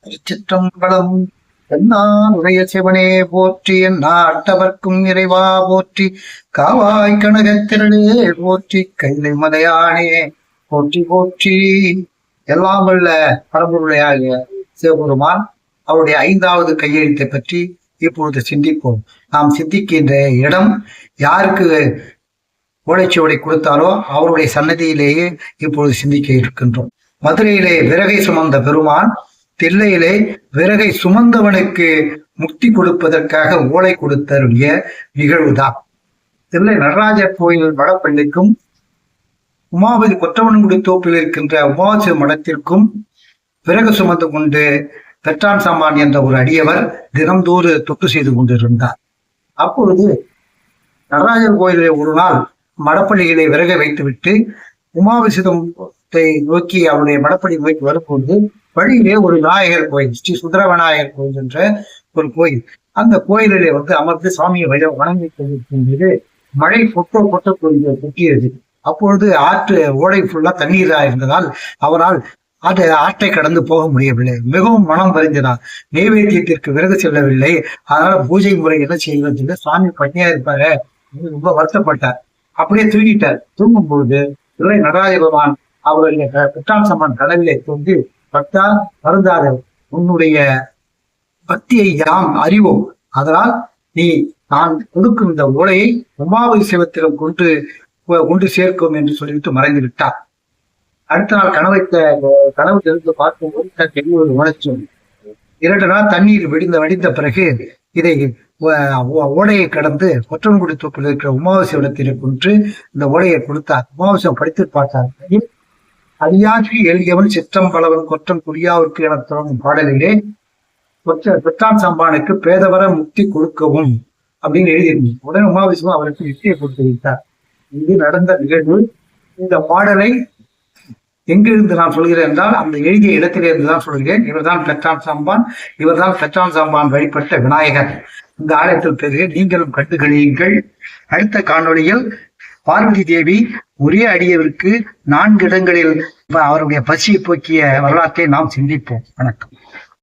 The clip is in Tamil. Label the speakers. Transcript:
Speaker 1: திருச்சிற்றம்பலம். என்னான் உடைய சிவனே போற்றி, என் நாட்டவர்க்கும் இறைவா போற்றி, காவாய் கனகத்திரளே போற்றி, கைலை மலையானே போற்றி போற்றி. எல்லாம் வல்ல பரம்பொருளையாக சிவபெருமான் அவருடைய 5வது கையெழுத்தை பற்றி இப்பொழுது சிந்திப்போம். நாம் சிந்திக்கின்ற இடம் யாருக்கு ஓலைச்சுவடை கொடுத்தாரோ அவருடைய சன்னதியிலேயே இப்பொழுது சிந்திக்க இருக்கின்றோம். மதுரையிலே விறகை சுமந்த பெருமான் தில்லையிலே விறகை சுமந்தவனுக்கு முக்தி கொடுப்பதற்காக ஓலை கொடுத்தருடைய நிகழ்வுதான். தில்லை நடராஜர் கோயில் வடப்பள்ளிக்கும் உமாபதி கொற்றவன்குடி தோப்பில் இருக்கின்ற உமாசி மடத்திற்கும் விறகு சுமந்து கொண்டு பெற்றான் சம்மான் என்ற ஒரு அடியவர் தினந்தோறு தொட்டு செய்து கொண்டிருந்தார். அப்பொழுது நடராஜர் கோயிலே ஒரு நாள் மடப்பள்ளிகளை விறகை வைத்துவிட்டு உமாபிஷேகத்தை நோக்கி அவருடைய மடப்பள்ளி நோக்கி வரும்பொழுது வழியிலே ஒரு விநாயகர் கோயில், ஸ்ரீ சுந்தர விநாயகர் கோயில் என்ற ஒரு கோயில், அந்த கோயிலிலே அமர்ந்து சாமியை வணங்கி கொண்டிருக்கின்றது. மழை பொட்ட கொட்டியது. அப்பொழுது ஆற்று ஓடை ஃபுல்லா தண்ணீரா இருந்ததால் அவரால் ஆற்றை கடந்து போக முடியவில்லை. மிகவும் மனம் வருந்தினார். நெய்வேத்தியத்திற்கு விறகு செல்லவில்லை. அதனால பூஜை முறை என்ன செய்வது, சுவாமி பட்னியா இருப்பாரு, ரொம்ப வருத்தப்பட்டார். அப்படியே தூங்கிட்டார். தூங்கும் பொழுது தில்லை நடராஜ பகவான் அவருடைய பெற்றான் சம்மான் கடலிலே தோன்றி, பக்தா வருந்தாத, உன்னுடைய பக்தியை யாம் அறிவோம், அதனால் நீ நான் கொடுக்கும் இந்த ஓலையை உமாபிஷேகத்திடம் கொண்டு சேர்க்கும் என்று சொல்லிவிட்டு மறைந்து விட்டார். அடுத்த நாள் கனவு தெரிந்து பார்க்கும்போது ஒரு உணர்ச்சி. 2 நாள் தண்ணீர் வடிந்த பிறகு இதை ஓடையை கடந்து கொற்றவன்குடி தோப்பில் இருக்கிற உமாபிஷேகத்திலே கொண்டு இந்த ஓலையை கொடுத்தார். உமாபிஷேகம் படித்து பார்த்தார். அடியாற்றி எளியவன் சிற்றம்பலவன் கொற்றம் குடியாவிற்கு என தொடங்கும் பாடலிலே பெற்றான் சம்பானுக்கு பேதவர முக்தி கொடுக்கவும் அப்படின்னு எழுதியிருந்தது. உடனே உமாபிஷேகம் அவருக்கு யுக்தியை கொடுத்து வைத்தார். இது நடந்த நிகழ்வு. இந்த பாடலை எங்கிருந்து நான் சொல்கிறேன் என்றால் அந்த எழுதிய இடத்திலிருந்து தான் சொல்கிறேன். இவர்தான் பெற்றான் சம்பான், இவர்தான் பெற்றான் சம்பான் வழிபட்ட விநாயகர். இந்த ஆலயத்தில் பெறுக நீங்களும் கண்டுகளியுங்கள். அடுத்த காணொளியில் பார்வதி தேவி ஒரே அடியவருக்கு 4 இடங்களில் அவருடைய பசியை போக்கிய வரலாற்றை நாம் சிந்திப்போம். வணக்கம்.